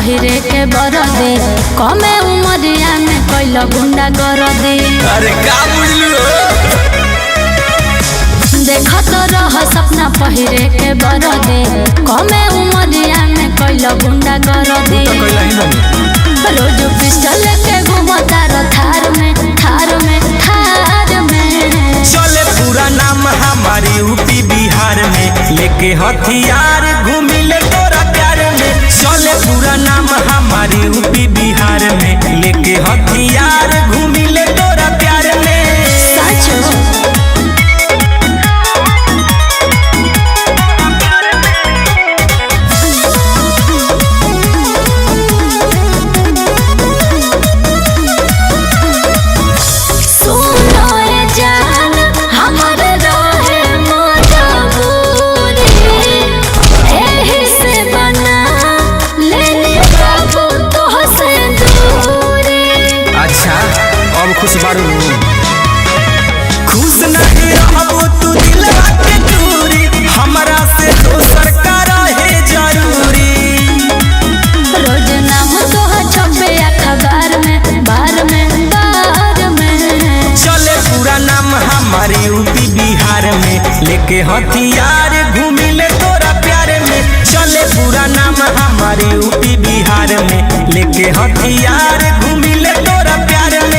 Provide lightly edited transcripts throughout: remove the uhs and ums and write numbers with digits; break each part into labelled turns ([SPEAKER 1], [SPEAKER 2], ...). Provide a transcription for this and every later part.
[SPEAKER 1] पहिरे के बरदे कमे उमरिया में कैल गुंडा कर दे।
[SPEAKER 2] अरे का बुझलू
[SPEAKER 1] देखत रह सपना पहिरे के बरदे कमे उमरिया में कैल गुंडा कर दे। रोज पिस्टल के घूमता रो थार में थार में थार में।
[SPEAKER 2] चले पूरा नाम हमारी यूपी बिहार में लेके हथियार घूमिले तोरा प्यार में। चले पूरा नाम हमारी यूपी बिहार में लेके हथियार घूमिले तोरा प्यार में।
[SPEAKER 1] सच
[SPEAKER 2] खुश बारू खुश नहीं रहबो तू दिलवा के दूरी हमरा से दोसर का रहे जरूरी।
[SPEAKER 1] रोज नाम तोहर छपे अखबार में बार में बार में।
[SPEAKER 2] चले पूरा नाम हमारे यूपी बिहार में लेके हथियार घूमिले तोरा प्यार में। चले पूरा नाम हमारे यूपी बिहार में लेके हथियार घूमिले तोरा प्यार में।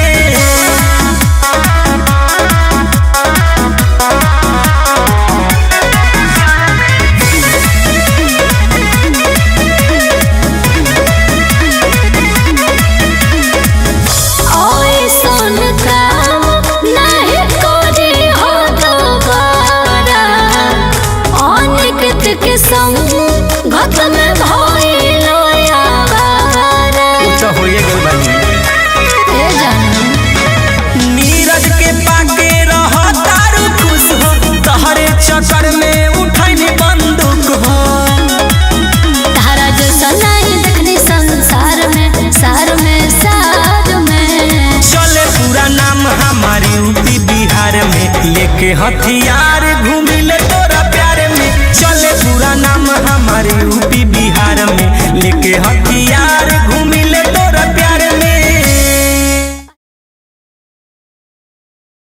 [SPEAKER 1] के संग घत में भइलो यावारा
[SPEAKER 2] तो होए गेल बानी
[SPEAKER 1] ए जान
[SPEAKER 2] नीरज के पाके रह तारू खुश हो तहरे चक्कर में उठैनी बंदूक हो।
[SPEAKER 1] तारा जैसा नहीं देखनी संसार में सार में सार में।
[SPEAKER 2] चले पूरा नाम हमारी यूपी बिहार में लेके हथियार घूमिले तोरा प्यार में। चले पूरा नाम हमारे यूपी बिहार में लेके हथियार घूम